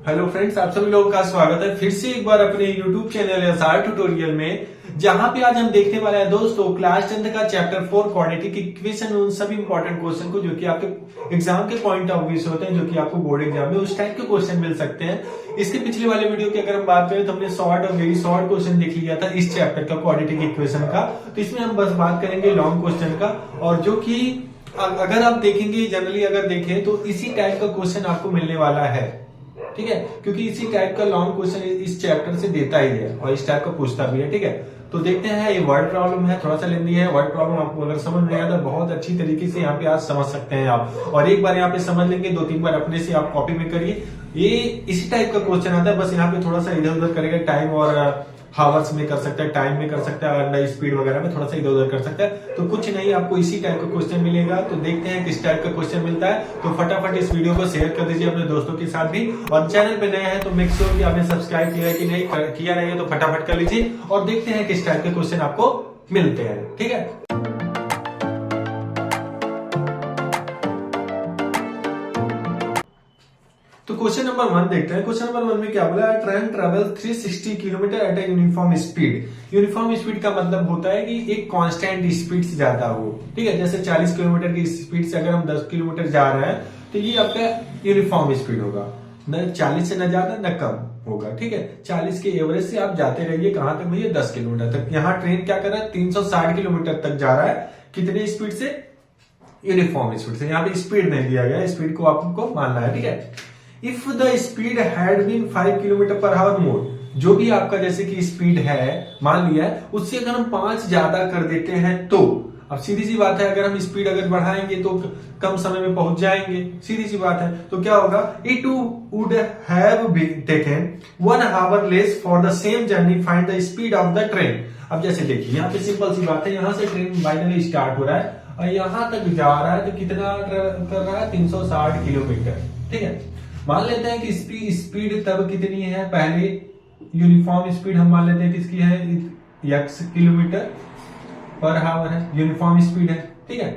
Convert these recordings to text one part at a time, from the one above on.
Hello friends, आप सभी लोगों का स्वागत है फिर से एक बार अपने YouTube चैनल एसआर ट्यूटोरियल में, जहां पे आज हम देखने वाले हैं दोस्तों क्लास 10th का चैप्टर 4 क्वाड्रेटिक इक्वेशन, उन सभी इंपॉर्टेंट क्वेश्चन को जो कि आपके एग्जाम के पॉइंट ऑफ व्यू से होते हैं, जो कि आपको बोर्ड एग्जाम में उस टाइप के क्वेश्चन मिल सकते हैं। इसके पिछले वाले वीडियो की अगर हम बात करें तो हमने शॉर्ट और वेरी शॉर्ट क्वेश्चन देख लिया था इस चैप्टर का क्वाड्रेटिक इक्वेशन का। तो इसमें हम बस बात करेंगे लॉन्ग क्वेश्चन का, और जो की अगर आप देखेंगे जनरली अगर देखें तो इसी टाइप का क्वेश्चन आपको मिलने वाला है, ठीक है, क्योंकि इसी टाइप का लॉन्ग क्वेश्चन इस चैप्टर से देता ही है और इस टाइप का पूछता भी है। ठीक है, तो देखते हैं। ये वर्ड प्रॉब्लम है, थोड़ा सा लेंदी है। वर्ड प्रॉब्लम आपको अगर समझ नहीं आता बहुत अच्छी तरीके से यहाँ पे आज समझ सकते हैं आप, और एक बार यहाँ पे समझ लेंगे, 2-3 बार अपने से आप कॉपी में करिए। ये इसी टाइप का क्वेश्चन आता है, बस यहाँ पे थोड़ा सा इधर उधर करेगा, टाइम और हावर्स में कर सकता है, टाइम में कर सकता है, अंडर स्पीड वगैरह में थोड़ा सा इधर उधर कर सकता है। तो कुछ नहीं, आपको इसी टाइप का क्वेश्चन मिलेगा। तो देखते हैं किस टाइप का क्वेश्चन मिलता है। तो फटाफट इस वीडियो को शेयर कर दीजिए अपने दोस्तों के साथ भी, और चैनल पे नए हैं तो मेक श्योर कि आपने सब्सक्राइब किया है कि नहीं, किया नहीं है तो फटाफट कर लीजिए, और देखते हैं किस टाइप के क्वेश्चन आपको मिलते हैं। ठीक है, तो क्वेश्चन नंबर 1 देखते हैं। क्वेश्चन नंबर 1 में क्या बोला है? Train travel 360 kilometre at a uniform speed. Uniform speed का मतलब होता है कि एक कांस्टेंट स्पीड से जाता हो। ठीक है, जैसे 40 किलोमीटर की स्पीड से अगर हम 10 किलोमीटर जा रहे हैं तो ये आपका यूनिफॉर्म स्पीड होगा, न 40 से न ज्यादा न कम होगा। ठीक है, 40 के एवरेज से आप जाते रहिए, कहां तक भैया? 10 किलोमीटर तक। यहाँ ट्रेन क्या कर रहा है? 360 किलोमीटर तक जा रहा है। कितने स्पीड से? यूनिफॉर्म स्पीड से। यहाँ पे स्पीड नहीं दिया गया, स्पीड को आपको मानना है। ठीक है, if the speed had been 5 kilometre per hour more, जो भी आपका जैसे कि स्पीड है मान लिया है, उससे अगर हम 5 ज्यादा कर देते हैं तो अब सीधी सी बात है, अगर हम स्पीड अगर बढ़ाएंगे तो कम समय में पहुंच जाएंगे, सीधी सी बात है। तो क्या होगा? It would have taken 1 our less for the same journey, find the speed of the train. अब जैसे देखिए यहाँ पे सिंपल सी बात है, यहाँ से ट्रेन फाइनली स्टार्ट हो रहा है और यहाँ तक जा रहा है, तो कितना कर रहा है? 360 किलोमीटर। ठीक है, मान लेते हैं कि स्पीड तब कितनी है? पहले यूनिफॉर्म स्पीड हम मान लेते हैं किसकी है? x किलोमीटर पर आवर है, यूनिफॉर्म स्पीड है। ठीक है,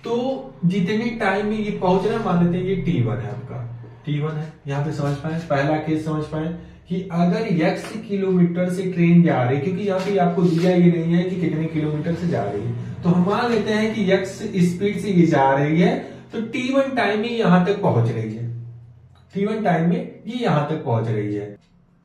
तो जितने टाइम में ये पहुंच रहा है मान लेते हैं ये t1 है, आपका t1 है। यहाँ पे समझ पाए, पहला केस समझ पाए कि अगर x किलोमीटर से ट्रेन जा रही है, क्योंकि यहाँ पे आपको दिया ये नहीं है कि कितने किलोमीटर से जा रही है, तो हम मान लेते हैं कि x स्पीड से ये जा रही है, तो t1 टाइम में यहां तक पहुंच रही है। t1 टाइम में ये यहां तक पहुंच रही है।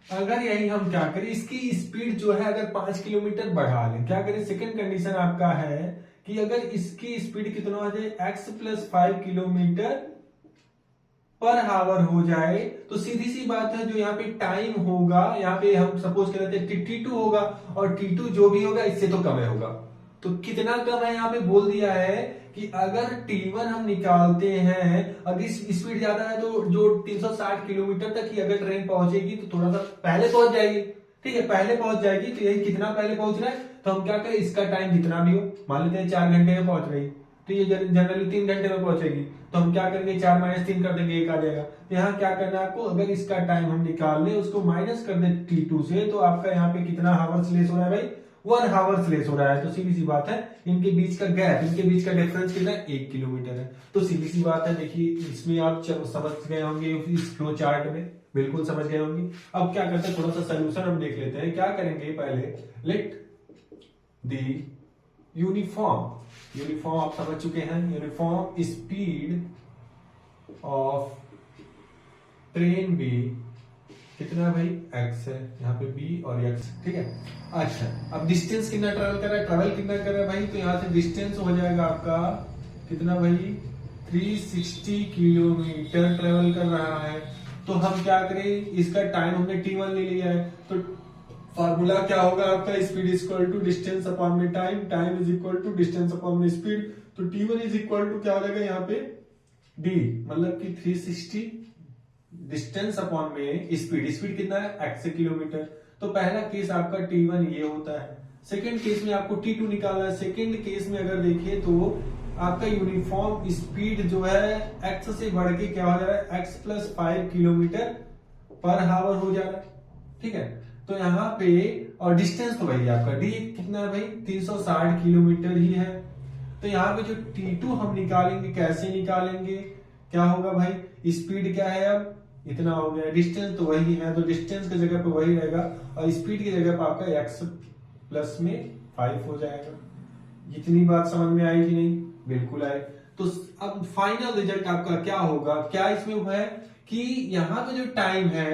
अगर यही हम क्या करें, इसकी स्पीड जो है अगर 5 किलोमीटर बढ़ा लें, क्या करें? सेकंड कंडीशन आपका है कि अगर इसकी स्पीड कितना हो जाए? x + 5 किलोमीटर पर आवर हो जाए, तो सीधी सी बात है जो यहाँ पे टाइम होगा, यहाँ पे हम सपोज कर लेते हैं t2 होगा, और t2 जो भी होगा इससे तो कम होगा। तो कितना कम है? यहाँ पे बोल दिया है कि अगर t1 हम निकालते हैं, अगर स्पीड ज्यादा है तो जो 360 किलोमीटर तक ही अगर ट्रेन पहुंचेगी तो थोड़ा सा पहले पहुंच जाएगी। ठीक है, पहले पहुंच जाएगी, तो यही कितना पहले पहुंच रहा है, तो हम क्या करें? इसका टाइम जितना भी हो, मान लेते हैं 4 घंटे में पहुंच रही, तो ये जनरली 3 घंटे में पहुंचेगी, तो हम क्या करेंगे? 4 - 3 कर देंगे, 1 आ जाएगा। तो यहाँ क्या करना है आपको? अगर इसका टाइम हम निकाल लें, उसको माइनस कर दे t2 से, तो आपका यहाँ पे कितना हावर्स लेस हो रहा है भाई? 1 हावर्स लेस हो रहा है। तो सीधी सी बात है, इनके बीच का गैप, इनके बीच का डिफरेंस कितना है? 1 किलोमीटर है। तो सीधी सी बात है, देखिए इसमें आप समझ गए होंगे, इस फ्लो चार्ट में बिल्कुल समझ गए होंगे। अब क्या करते हैं, थोड़ा सा सोल्यूशन हम देख लेते हैं। क्या करेंगे? पहले लेट द यूनिफॉर्म आप समझ चुके हैं, uniform speed of train be कितना भाई? x है, यहाँ पे b और x। ठीक है, अच्छा अब डिस्टेंस कितना ट्रेवल कर रहा है? ट्रेवल कितना कर रहा है भाई? तो यहाँ से डिस्टेंस हो जाएगा आपका कितना भाई? 360 किलोमीटर ट्रेवल कर रहा है। तो हम क्या करें? इसका टाइम हमने t1 ले लिया है, तो फार्मूला क्या होगा आपका? Speed is equal to distance upon में time, time is equal to distance upon में स्पीड। तो t1 इज इक्वल टू क्या हो जाएगा यहाँ पे? d, मतलब कि 360 डिस्टेंस अपॉन में स्पीड कितना है? x kilometre. तो पहला केस आपका t1 ये होता है। सेकंड केस में आपको t2 निकालना है। सेकंड केस में अगर देखिए तो आपका यूनिफॉर्म स्पीड जो है x से बढ़ के क्या हो जा रहा है? x + 5 किलोमीटर पर आवर हो जा रहा है। ठीक है, तो यहाँ पे और डिस्टेंस तो वही आपका d कितना है भाई? 360 किलोमीटर ही है। तो यहाँ पे जो t2 हम निकालेंगे, कैसे निकालेंगे? क्या होगा भाई? स्पीड क्या है अब? इतना हो गया। डिस्टेंस तो वही है, तो डिस्टेंस की जगह पे वही रहेगा और स्पीड की जगह पे आपका x प्लस में 5 हो जाएगा। इतनी बात समझ में आई कि नहीं? बिल्कुल आई। तो अब फाइनल रिजल्ट आपका क्या होगा? क्या इसमें है कि यहाँ पे जो टाइम है,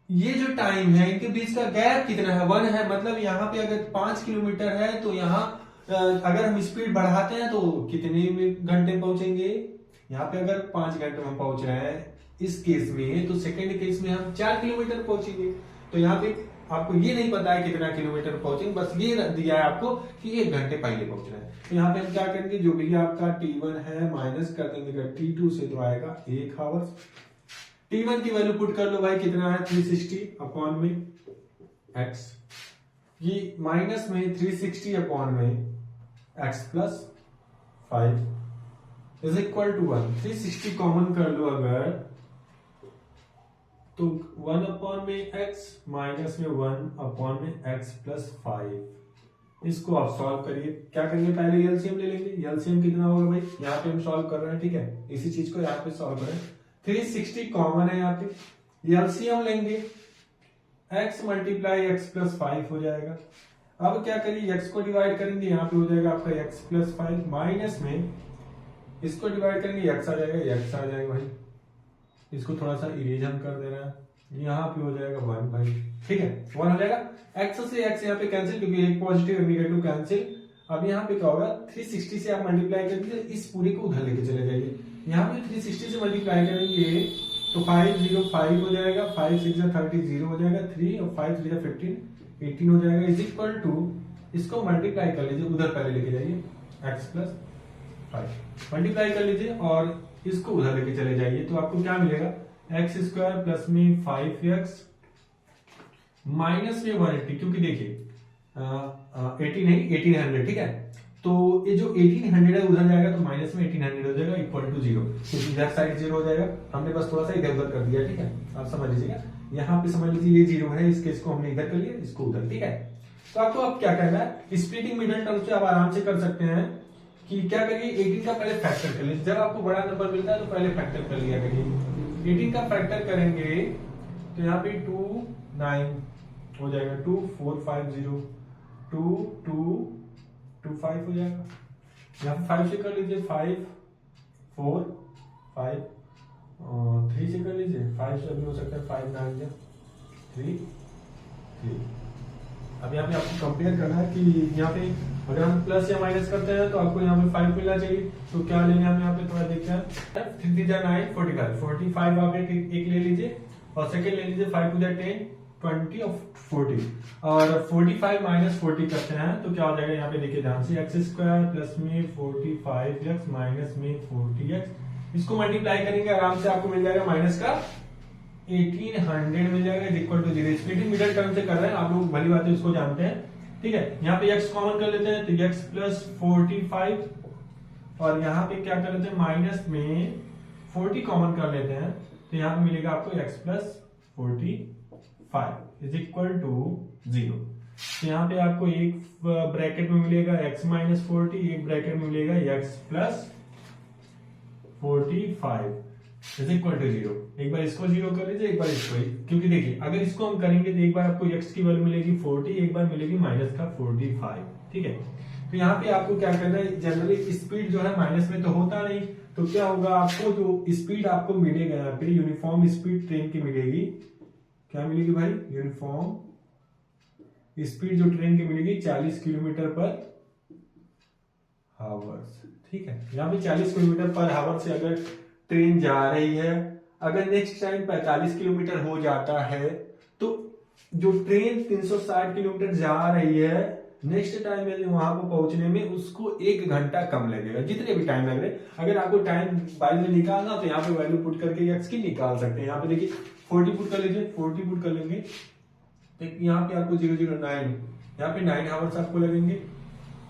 ये जो टाइम है, इनके बीच का गैप कितना है? 1 है। मतलब यहाँ पे अगर 5 किलोमीटर है तो यहाँ अगर हम स्पीड बढ़ाते हैं तो कितने घंटे पहुंचेंगे? यहाँ पे अगर 5 घंटे में हम पहुंच रहे हैं इस केस में, तो सेकेंड केस में हम 4 किलोमीटर पहुंचेंगे। तो यहाँ पे आपको ये नहीं पता है कितना किलोमीटर पहुंचेंगे, बस ये दिया है आपको कि 1 घंटे पहले पहुंचना है। तो यहाँ पे हम क्या करेंगे, जो भी आपका T1 है माइनस कर देंगे T2 से, तो आएगा 1 आवर्स। T1 की वैल्यू पुट कर लो भाई, कितना है 360 अपॉन में x, ये माइनस में 360 अपॉन में x plus 5 is equal to 1। 360 common कर लो अगर, तो 1 अपॉन में x माइनस में 1 अपॉन में x प्लस 5। इसको आप सॉल्व करिए। क्या करेंगे, पहले एलसीएम ले लेंगे। एलसीएम कितना होगा भाई, यहाँ पे हम सॉल्व कर रहे हैं, ठीक है, इसी चीज को यहाँ पे सॉल्व करें। 360 कॉमन है यहाँ पे, एलसीएम लेंगे, x मल्टीप्लाई x प्लस 5 हो जाएगा। अब क्या करिए, x को डिवाइड करेंगे, यहाँ पे हो जाएगा आपका x प्लस 5 माइनस में इसको डिवाइड करेंगे, x आ जाएगा भाई। इसको थोड़ा सा इरेज हम कर दे रहे हैं, यहाँ पे हो जाएगा 1 भाई, ठीक है, 1 हो जाएगा। x से x यहाँ पे कैंसिल, क्योंकि एक पॉजिटिव और नेगेटिव कैंसिल। अब यहाँ पे क्या होगा, 360 से आप मल्टीप्लाई कर दीजिए, इस पूरी को उधर लेके चले जाइए। यहाँ पे 360 से मल्टीप्लाई करेंगे तो 505 हो जाएगा, 5 6 30 0 हो जाएगा, 3 और 5 3 15 18 हो जाएगा, इज इक्वल टू, इसको मल्टीप्लाई कर लीजिए, उधर पहले लेके जाइए, x प्लस 5 मल्टीप्लाई कर लीजिए और इसको उधर लेके चले जाइए, तो आपको क्या मिलेगा, एक्स स्क्वायर प्लस में 5x माइनस में 180, क्योंकि देखिए 80 नहीं 1800, ठीक है, तो ये जो 1800 है उधर जाएगा तो माइनस में 1800 हो जाएगा इक्वल टू 0, क्योंकि इधर साइड 0 हो जाएगा। हमने बस थोड़ा सा इधर उधर कर दिया, ठीक है, आप समझ लीजिएगा। यहाँ पे समझ लीजिए ये 0 है, इस केस को हमने इधर कर लिया, इसको उधर, ठीक है। तो आपको अब क्या करना है, स्प्लिटिंग मिडिल टर्म से आप आराम से कर सकते हैं कि क्या करिए, 18 का पहले फैक्टर कर लीजिए। जब आपको बड़ा नंबर मिलता है तो पहले फैक्टर कर लिया करिए। 18 का फैक्टर करेंगे तो यहाँ पे 2 9 हो जाएगा, 2 4 5 0 2 2 2 5 हो जाएगा। यहाँ पे 5 से कर लीजिए, 5 4 5 3 से कर लीजिए, 5 से भी हो सकता है, 5 9 3 3। अब यहाँ पे आपको कंपेयर करना है कि यहाँ पे अगर हम प्लस या माइनस करते हैं तो आपको यहाँ पे 5 मिलना चाहिए, तो क्या लेंगे हम यहाँ पे थोड़ा देखते हैं। 3 3 9 45 45 आप एक ले लीजिए और सेकेंड ले लीजिए 5 2 10 20 और 40, और 45 माइनस 40 करते हैं तो क्या हो जाएगा, यहाँ पे देखिए ध्यान से, एक्स स्क्वायर प्लस में 45x माइनस में 40x, इसको मल्टीप्लाई करेंगे आराम से आपको मिल जाएगा माइनस का 1800 मिल जाएगा is equal to 0। Splitting middle term से कर रहे हैं आप लोग, भली बात है, इसको जानते हैं, ठीक है। यहाँ पे x कॉमन कर लेते हैं तो x प्लस 45 और यहाँ पे क्या कर लेते हैं, माइनस में 40 कॉमन कर लेते हैं तो यहाँ पे मिलेगा आपको x plus 45 is equal to 0। तो यहाँ पे आपको एक ब्रैकेट में मिलेगा x माइनस 40, एक ब्रैकेट में मिलेगा x plus 45 is equal to 0। एक बार इसको 0 कर लीजिए, एक बार इसको, क्योंकि देखिए अगर इसको हम करेंगे तो एक बार आपको x की वैल्यू मिलेगी 40, एक बार मिलेगी माइनस का 45, ठीक है। तो यहाँ पे आपको क्या करना है, जनरली स्पीड जो है माइनस में तो होता नहीं, तो क्या होगा, आपको जो स्पीड आपको मिलेगा यहाँ पे यूनिफॉर्म स्पीड ट्रेन की मिलेगी, क्या मिलेगी भाई, यूनिफॉर्म स्पीड जो ट्रेन की मिलेगी 40 किलोमीटर पर हावर्स, ठीक है। यहाँ पे 40 किलोमीटर पर हावर से अगर ट्रेन जा रही है, अगर नेक्स्ट टाइम 45 किलोमीटर हो जाता है तो जो ट्रेन 360 किलोमीटर जा रही है, नेक्स्ट टाइम में वहां पर पहुंचने में उसको 1 घंटा कम लगेगा, जितने भी टाइम लग रहे। अगर आपको टाइम बाइल में निकालना तो यहाँ पे वैल्यू पुट करके एक्स की निकाल सकते हैं। यहाँ पे देखिए 40 पुट कर लीजिए, 40 पुट कर लेंगे तो यहाँ पे आपको 009, यहाँ पे 9 आवर्स आपको लगेंगे,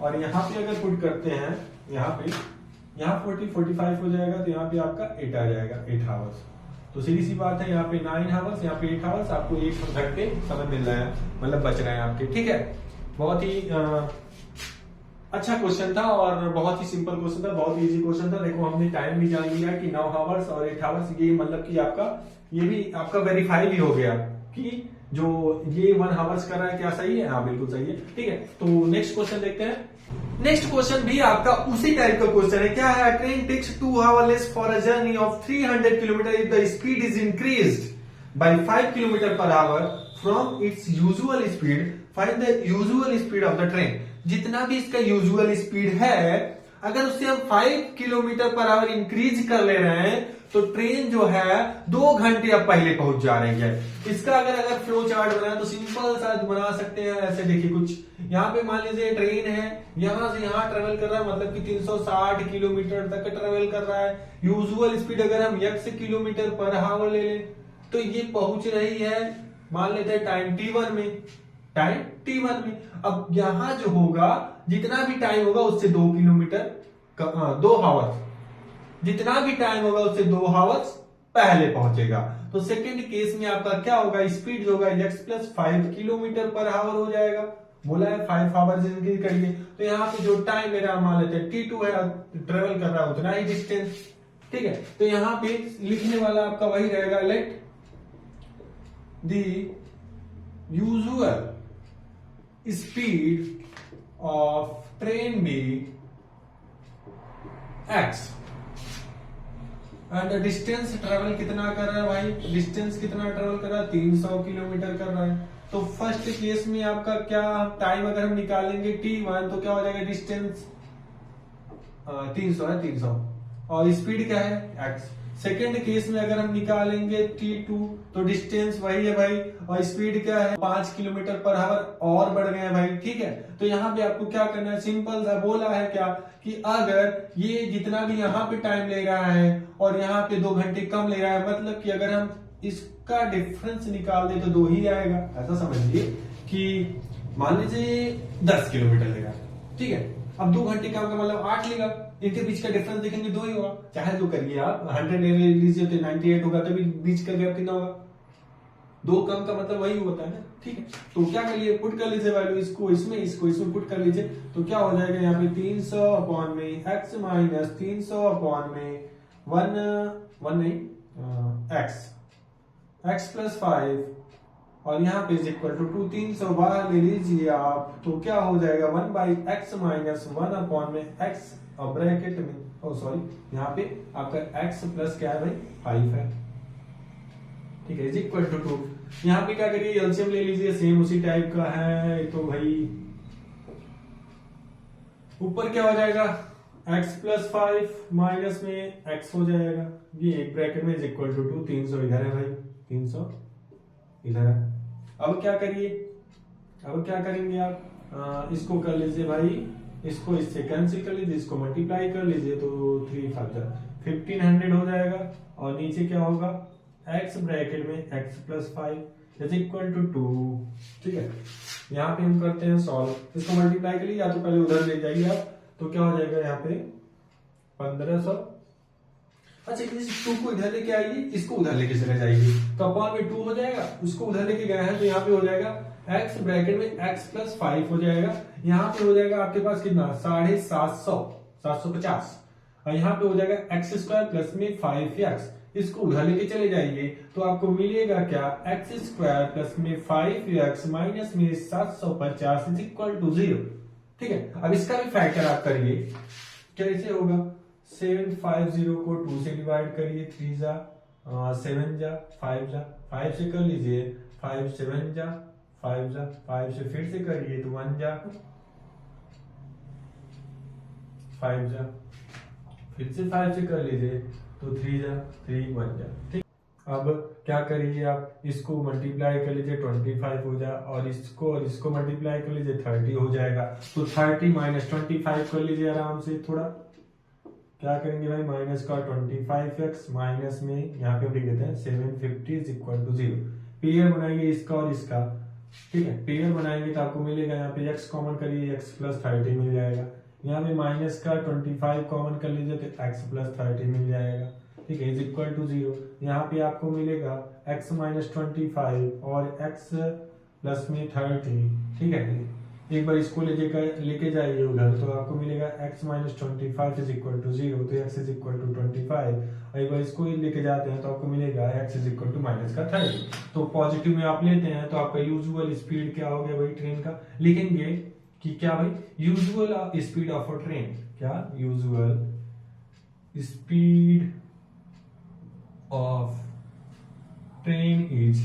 और यहाँ पे अगर पुट करते हैं यहाँ 40 45 हो जाएगा तो यहाँ पे आपका 8 आ जाएगा, 8 आवर्स। तो सीधी सी बात है, यहाँ पे 9 आवर्स, यहाँ पे 8 आवर्स, आपको 1 घंटे समय मिल रहा है, मतलब बच रहे हैं आपके, ठीक है। बहुत ही अच्छा क्वेश्चन था और बहुत ही सिंपल क्वेश्चन था, बहुत इजी क्वेश्चन था। देखो हमने टाइम भी जान लिया कि 9 आवर्स और 8 आवर्स, ये मतलब कि आपका ये भी आपका वेरीफाई भी हो गया कि जो ये 1 आवर्स कर रहा है क्या सही है, हाँ बिल्कुल सही है। ठीक है, तो नेक्स्ट क्वेश्चन देखते हैं। नेक्स्ट क्वेश्चन भी आपका उसी टाइप का क्वेश्चन है। क्या है, train takes 2 hours for a journey of 300 kilometre if the speed is increased by 5 kilometre per hour from its usual speed, find the usual speed of the train. जितना भी इसका यूजुअल स्पीड है, अगर उससे हम 5 किलोमीटर पर आवर इंक्रीज कर ले रहे हैं तो ट्रेन जो है 2 घंटे अब पहले पहुंच जा रही है। इसका अगर फ्लो चार्ट बनाए तो सिंपल सा बना सकते हैं ऐसे। देखिए कुछ यहाँ पे मान लीजिए ट्रेन है, यहां से यहां ट्रेवल कर रहा है, मतलब कि 360 किलोमीटर तक ट्रेवल कर रहा है। यूजुअल स्पीड अगर हम x किलोमीटर पर आवर ले लें तो ये पहुंच रही है, मान लेते हैं टाइम t1 में, टाइम t1 में। अब यहां जो होगा जितना भी टाइम होगा उससे 2 किलोमीटर 2 आवर्स, जितना भी टाइम होगा उससे 2 आवर्स पहले पहुंचेगा। तो सेकंड केस में आपका क्या होगा, स्पीड जो होगा x plus 5 kilometre per our हो जाएगा। बोला है 5 आवर्स इंक्रीज करिए, तो यहाँ पे जो टाइम मेरा मान लेते हैं t2 है, ट्रेवल कर रहा है उतना ही डिस्टेंस। ठीक है, तो यहाँ पे लिखने वाला आपका वही रहेगा, late the usual speed of train be x and the distance travel कितना कर रहा है भाई, डिस्टेंस कितना ट्रेवल कर रहा है, 300 किलोमीटर कर रहा है। तो फर्स्ट केस में आपका क्या टाइम अगर हम निकालेंगे t1 तो क्या हो जाएगा, डिस्टेंस 300 है, 300 और स्पीड क्या है x। सेकेंड केस में अगर हम निकालेंगे t2 तो डिस्टेंस वही है भाई और स्पीड क्या है 5 किलोमीटर पर आवर और बढ़ गए हैं भाई। ठीक है, तो यहाँ पे आपको क्या करना है, सिंपल सा बोला है क्या कि अगर ये जितना भी यहाँ पे टाइम ले रहा है और यहाँ पे 2 घंटे कम ले रहा है, मतलब कि अगर हम इसका डिफरेंस निकाल दे तो 2 ही आएगा। ऐसा समझिए कि मान लीजिए 10 किलोमीटर ले रहा है, ठीक है, अब 2 घंटे काम का मतलब 8 लेगा, इनके बीच का डिफरेंस देखेंगे 2 ही होगा। चाहे जो करिए आप 100 ले लीजिए तो 98 होगा, तभी बीच का गैप कितना होगा, 2 कम का मतलब वही होता है ना। ठीक है, तो क्या करिए, पुट कर लीजिए वैल्यू, इसको इसमें पुट कर लीजिए तो क्या हो जाएगा यहाँ पे 300 अपॉन में x माइनस 300 अपॉन में 1 नहीं x प्लस 5 और यहाँ पे इज इक्वल टू 2, 300 बाहर ले लीजिए आप तो क्या हो जाएगा 1 बाई एक्स माइनस 1 अपॉन में x और ब्रैकेट में सॉरी यहाँ पे आपका x प्लस क्या है भाई 5 है। ठीक है, इज इक्वल टू 2। यहाँ पे क्या करिए, एलसीएम ले लीजिए, सेम उसी टाइप का है तो भाई ऊपर क्या हो जाएगा x प्लस 5 माइनस में x हो जाएगा, ये एक ब्रैकेट में इज इक्वल टू 2, 300 इधर है भाई, 300 इधर है। अब क्या करिए, अब क्या करेंगे आप, इसको कर लीजिए भाई, इसको इससे कैंसिल कर लीजिए, इसको मल्टीप्लाई कर लीजिए तो 3 5 1500 हो जाएगा और नीचे क्या होगा x ब्रैकेट में x plus 5 is equal to 2। ठीक है, यहाँ पे हम करते हैं सॉल्व, इसको मल्टीप्लाई करिए या तो पहले उधर ले जाइए आप तो क्या हो जाएगा यहाँ पे 1500। अच्छा, इस 2 को इधर लेके आइए, इसको उधर लेके चले जाइए तो अपॉन में 2 हो जाएगा, उसको उधर लेके गए हैं तो यहाँ पे हो जाएगा x ब्रैकेट में x प्लस 5 हो जाएगा। यहाँ पे हो जाएगा आपके पास कितना 750 और यहाँ पे हो जाएगा एक्स स्क्वायर प्लस में 5x, इसको उधर लेके चले जाइए तो आपको मिलेगा क्या एक्स स्क्वायर प्लस में 5x माइनस में 750 इज इक्वल टू 0। ठीक है, अब इसका भी फैक्टर आप करिए, कैसे होगा 750 को 2 से डिवाइड करिए, 3 जा 7 जा 5 जा 5 से कर लीजिए, 5 7 जा 5 जा 5 से फिर से करिए तो 1 जा 5 जा फिर से 5 से कर लीजिए तो 3 जा 3 1 जा। ठीक, अब क्या करिए आप, इसको मल्टीप्लाई कर लीजिए 25 हो जाए और इसको मल्टीप्लाई कर लीजिए 30 हो जाएगा तो 30 माइनस 25 कर लीजिए आराम से। थोड़ा क्या करेंगे भाई, माइनस का 25x माइनस में यहाँ पे लिख देते हैं 750 इज इक्वल टू 0। पेयर बनाएंगे इसका और इसका, ठीक है, पेयर बनाएंगे तो आपको मिलेगा यहाँ पे x कॉमन करिए x प्लस 30 मिल जाएगा, यहाँ पे माइनस का 25 कॉमन कर लीजिए तो x प्लस 30 मिल जाएगा। ठीक है, इज इक्वल टू 0। यहाँ पे आपको मिलेगा x माइनस 25 और x प्लस में 30। ठीक है, एक बार इसको लेके जाइए उधर, तो आपको मिलेगा x minus 25 is equal to 0, तो x इज इक्वल टू 25। एक बार इसको लेके जाते हैं तो आपको मिलेगा x is equal to minus का 30। तो पॉजिटिव में आप लेते हैं तो आपका यूजुअल स्पीड क्या हो गया भाई ट्रेन का, लिखेंगे कि क्या भाई, usual speed of a train, क्या usual speed of train is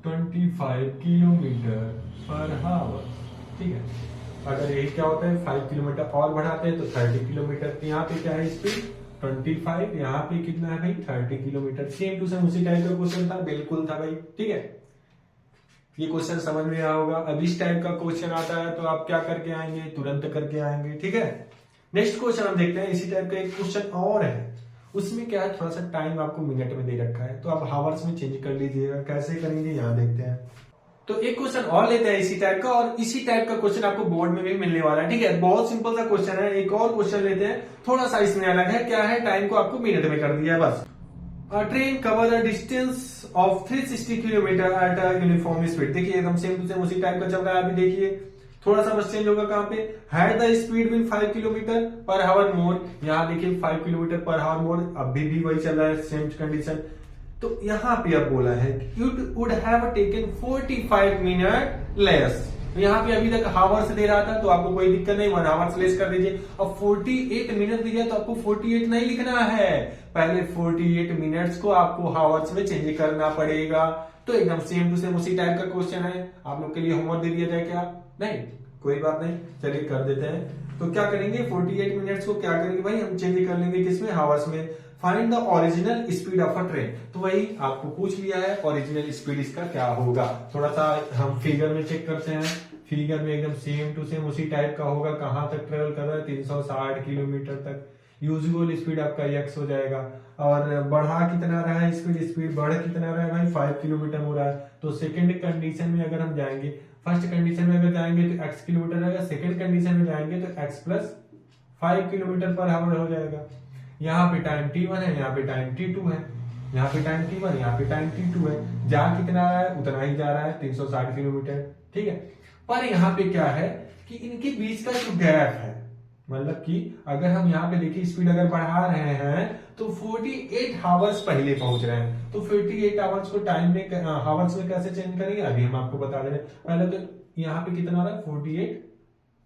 25 kilometre per hour. ठीक है, अगर यही क्या होता है 5 किलोमीटर और बढ़ाते हैं तो 30 किलोमीटर। यहाँ पे क्या है स्पीड 25, यहाँ पे कितना है भाई 30 किलोमीटर। सेम टू सेम उसी टाइप का क्वेश्चन था, बिल्कुल था भाई। ठीक है, ये क्वेश्चन समझ में आया होगा। अब इस टाइप का क्वेश्चन आता है तो आप क्या करके आएंगे, तुरंत करके आएंगे। ठीक है, नेक्स्ट क्वेश्चन हम देखते हैं। इसी टाइप का एक क्वेश्चन और है, उसमें क्या है थोड़ा सा टाइम आपको मिनट में दे रखा है, तो आप हावर्स में चेंज कर लीजिएगा। कैसे करेंगे यहाँ देखते हैं। तो एक क्वेश्चन और लेते हैं इसी टाइप का, और इसी टाइप का क्वेश्चन आपको बोर्ड में भी मिलने वाला है। ठीक है, बहुत सिंपल सा क्वेश्चन है। एक और क्वेश्चन लेते हैं, थोड़ा सा इसमें अलग है। क्या है, टाइम को आपको मिनट में कर दिया है बस। Train cover a distance of 360 kilometre at a uniform speed. देखिए एकदम सेम टू सेम उसी टाइप का चल रहा है। अभी देखिए थोड़ा सा बस चेंज होगा कहां पे, had the speed win 5 kilometre per हावर मोर। यहाँ देखिए 5 किलोमीटर पर हावर मोर, अभी भी वही चल रहा है, सेम कंडीशन। तो यहाँ पे अब बोला है it would have taken 45 minute less. यहाँ पे अभी तक हावर्स दे रहा था तो आपको कोई दिक्कत नहीं, 1 आवर्स लेस कर दीजिए। अब 48 मिनट दिया तो आपको 48 नहीं लिखना है, पहले 48 मिनट्स को आपको हावर्स में चेंज करना पड़ेगा। तो एकदम सेम टू सेम उसी टाइप का क्वेश्चन है। आप लोग के लिए होमवर्क दे दिया जाए क्या, नहीं कोई बात नहीं, चलिए कर देते हैं। तो क्या करेंगे 48 मिनट्स को क्या करेंगे भाई, हम चेंज कर लेंगे किसमें, हावर्स में। Find the original speed of a train. तो वही आपको पूछ लिया है, ओरिजिनल स्पीड इसका क्या होगा। थोड़ा सा हम फिगर में चेक करते हैं। फिगर में एकदम सेम टू सेम उसी टाइप का होगा। कहां तक ट्रेवल कर रहा है, 360 किलोमीटर तक। यूजुअल स्पीड आपका x हो जाएगा। और बढ़ा कितना रहा है स्पीड बढ़ कितना रहा है भाई 5 किलोमीटर हो रहा है। तो सेकंड कंडीशन में अगर हम जाएंगे, फर्स्ट कंडीशन में अगर जाएंगे तो x किलोमीटर रहेगा, सेकंड कंडीशन में जाएंगे तो x plus 5 kilometre per our हो जाएगा। यहाँ पे टाइम t1 है, यहाँ पे टाइम t2 है, यहाँ पे टाइम t1, यहाँ पे टाइम t2 है। जा कितना रहा है उतना ही जा रहा है, 360 किलोमीटर। ठीक है, पर यहाँ पे क्या है कि इनके बीच का जो गैप है, मतलब कि अगर हम यहाँ पे देखिए स्पीड अगर बढ़ा रहे हैं तो 48 हावर्स पहले पहुंच रहे हैं। तो 48 हावर्स को टाइम में हावर्स में कैसे चेंज करेंगे, अभी हम आपको बता दे रहे हैं। पहले तो यहाँ पे कितना हो रहा है 48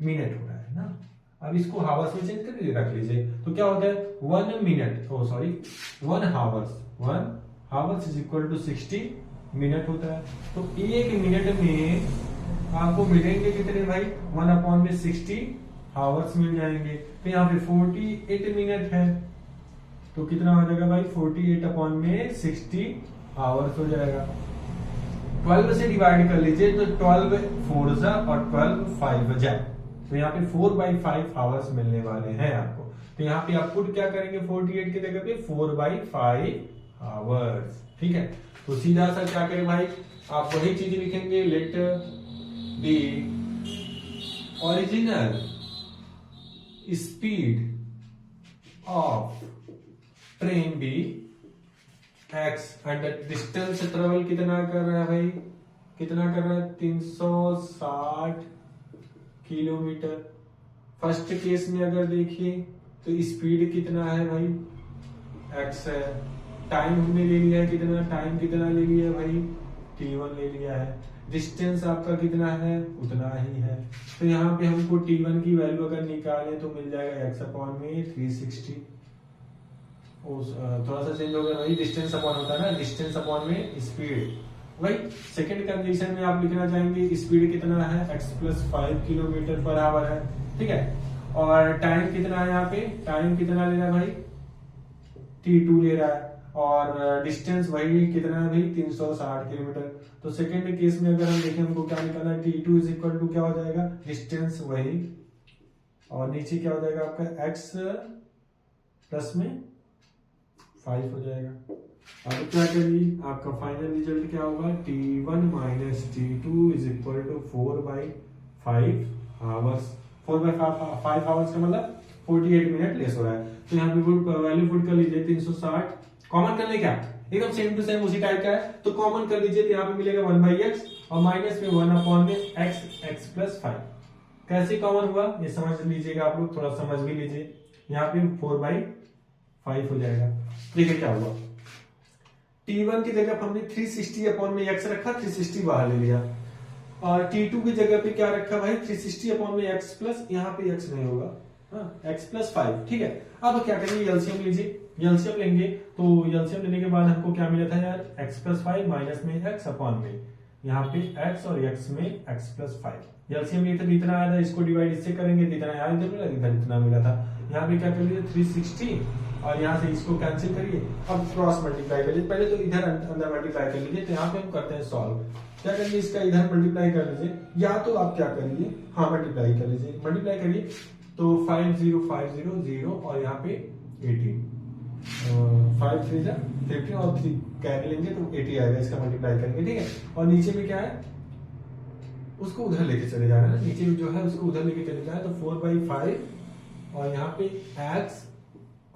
मिनट हो रहा है ना। अब इसको हावर्स में चेंज करके रख लीजिए तो क्या होता है 1 minute, oh sorry 1 hours is equal to 60 minute होता है। तो 1 मिनट में आपको मिलेंगे कितने भाई, 1/60 हावर्स मिल जाएंगे। तो यहाँ पे 48 मिनट है तो कितना हो जाएगा भाई 48/60 हावर्स हो जाएगा। 12 से डिवाइड कर लीजिए तो 12 4 जा और 12 5 जा, तो यहाँ पे 4/5 हावर्स मिलने वाले हैं आपको। तो यहाँ पे आप पुट क्या करेंगे 48 की जगह पे 4/5 हावर्स। ठीक है, तो सीधा सा क्या करें भाई, आप वही चीज लिखेंगे, let the original speed of train be x and distance travel कितना कर रहा है भाई, कितना कर रहा है 360 किलोमीटर। फर्स्ट केस में अगर देखिए तो स्पीड कितना है भाई x है, टाइम हमने ले लिया है कितना, टाइम कितना ले लिया है भाई t1 ले लिया है, डिस्टेंस आपका कितना है उतना ही है। तो यहाँ पे हमको t1 की वैल्यू अगर निकाले तो मिल जाएगा x/360। थोड़ा सा चेंज हो गया भाई, डिस्टेंस अपॉन होता है ना, डिस्टेंस अपॉन में स्पीड। वही सेकंड कंडीशन में आप लिखना चाहेंगे स्पीड कितना है x + 5 किलोमीटर पर आवर है। ठीक है, और टाइम कितना है, यहाँ पे टाइम कितना ले रहा है भाई t2 ले रहा है, और डिस्टेंस वही कितना है भाई 360 किलोमीटर। तो सेकंड केस में अगर हम देखें हमको क्या निकालना है, t2 = क्या हो जाएगा, डिस्टेंस वही, और नीचे क्या हो जाएगा आपका x प्लस में 5 हो जाएगा। अब क्या करिए, आपका फाइनल रिजल्ट क्या होगा, t1 - t2 = 4/5 हावर्स। 4/5 हावर्स का मतलब 48 मिनट लेस हो रहा है। तो यहाँ पे वैल्यू पुट कर लीजिए 360, कॉमन कर ले क्या, एकदम सेम टू सेम उसी टाइप का है तो कॉमन कर लीजिए। तो यहाँ पे मिलेगा 1/x और माइनस में 1/x + 5। कैसे कॉमन हुआ ये समझ लीजिएगा, आप लोग थोड़ा समझ भी लीजिए। यहाँ पे 4/5 हो जाएगा। देखिए क्या हुआ, T1 की जगह हमने 360 अपॉन में x रखा, 360 बाहर ले लिया, और T2 की जगह पे क्या रखा भाई, 360 अपॉन में x प्लस, यहाँ पे x नहीं होगा, x प्लस 5। ठीक है, अब क्या करेंगे, एलसीएम लीजिए। एलसीएम लेंगे तो एलसीएम लेने के बाद हमको क्या मिला था यार, x प्लस 5 माइनस में x अपॉन में, यहाँ पे x और x में x प्लस 5। एलसीएम ये तो इतना आया था, इसको डिवाइड इससे करेंगे तो इतना यहाँ इधर मिला, इधर इतना मिला था। यहाँ पे क्या कर लीजिए 360 और यहाँ से इसको कैंसिल करिए, अब क्रॉस मल्टीप्लाई करिए। पहले तो इधर अंदर मल्टीप्लाई कर लीजिए, तो यहाँ पे हम करते हैं सॉल्व। क्या करिए, इसका इधर मल्टीप्लाई कर लीजिए, या तो आप क्या करिए, हाँ मल्टीप्लाई कर लीजिए, मल्टीप्लाई करिए तो 5050 और यहाँ पे 18, 5 3 जा 15 और 3 कैरी लेंगे तो 80 आएगा, इसका मल्टीप्लाई करेंगे। ठीक है, और नीचे में क्या है, उसको उधर लेके चले जाना है, नीचे में जो है उसको उधर लेके चले जाए, तो 4/5 और यहाँ पे x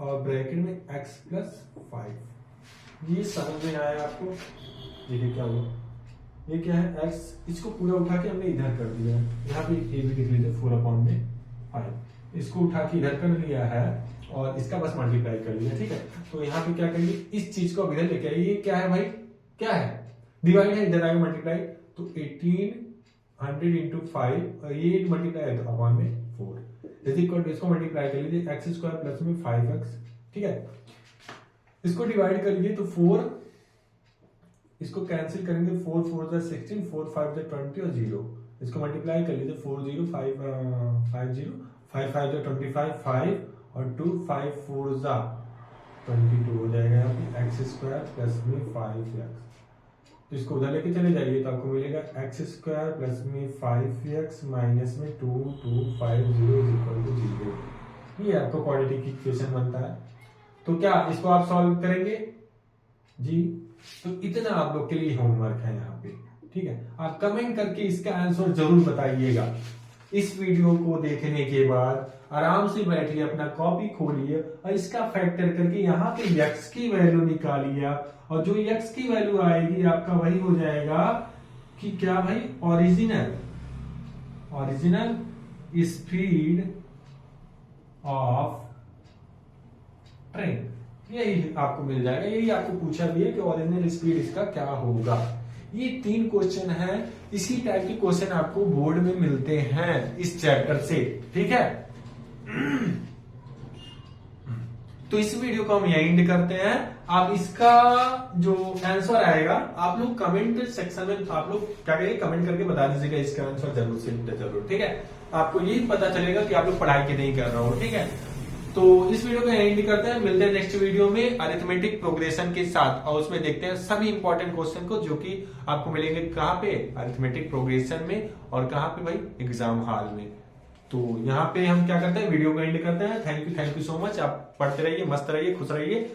और ब्रैकेट में x प्लस 5। ये समझ में आया आपको? देखिए क्या हुआ, ये क्या है x, इसको पूरा उठा के हमने इधर कर दिया है, यहाँ पे ये भी लिख लीजिए 4/5, इसको उठा के इधर कर लिया है और इसका बस मल्टीप्लाई कर लिया। ठीक है, तो यहाँ पे क्या करिए, इस चीज को इधर लेके आइए। ये क्या है भाई, क्या है, डिवाइड है, इधर आएगा मल्टीप्लाई, तो 1800 इंटू 5 और ये मल्टीप्लाई है तो अपॉन में 4 इज इक्वल टू, इसको मल्टीप्लाई कर लीजिए एक्स स्क्वायर प्लस में 5x। ठीक है, इसको डिवाइड कर लीजिए तो 4, इसको कैंसिल करेंगे, 4 4 जा 16, 4 5 जा 20 और 0, इसको मल्टीप्लाई कर लीजिए 4 0 5 5 0 5 5 जा 25, 5 और 2 5 4 जा 22 हो जाएगा यहाँ पे एक्स स्क्वायर प्लस में 5x। तो इसको उधर लेके चले जाइए तो आपको मिलेगा एक्स स्क्वायर प्लस में 5x माइनस में 2 2 5 0 इज इक्वल टू 0। ये आपको क्वाड्रेटिक इक्वेशन बनता है। तो क्या इसको आप सॉल्व करेंगे जी? तो इतना आप लोग के लिए होमवर्क है यहाँ पे। ठीक है, आप कमेंट करके इसका आंसर जरूर बताइएगा। इस वीडियो को देखने के बाद आराम से बैठिए, अपना कॉपी खोलिए और इसका फैक्टर करके यहाँ पे x की वैल्यू निकालिए, और जो x की वैल्यू आएगी आपका वही हो जाएगा कि क्या भाई, ओरिजिनल स्पीड ऑफ ट्रेन, यही आपको मिल जाएगा। यही आपको पूछा भी है कि ओरिजिनल स्पीड इसका क्या होगा। ये 3 क्वेश्चन हैं, इसी टाइप के क्वेश्चन आपको बोर्ड में मिलते हैं इस चैप्टर से। ठीक है, तो इस वीडियो को हम यहीं एंड करते हैं। आप इसका जो आंसर आएगा आप लोग कमेंट सेक्शन में आप लोग क्या करिए, कमेंट करके बता दीजिएगा इसका आंसर जरूर से जरूर। ठीक है, आपको यही पता चलेगा कि आप लोग पढ़ाई के नहीं कर रहे हो। ठीक है, तो इस वीडियो को एंड करते हैं, मिलते हैं नेक्स्ट वीडियो में अरिथमेटिक प्रोग्रेशन के साथ, और उसमें देखते हैं सभी इंपॉर्टेंट क्वेश्चन को जो कि आपको मिलेंगे कहाँ पे, अरिथमेटिक प्रोग्रेशन में, और कहाँ पे भाई, एग्जाम हॉल में। तो यहाँ पे हम क्या करते हैं, वीडियो को एंड करते हैं। Thank you so much. आप पढ़ते रहिए, मस्त रहिए, खुश रहिए।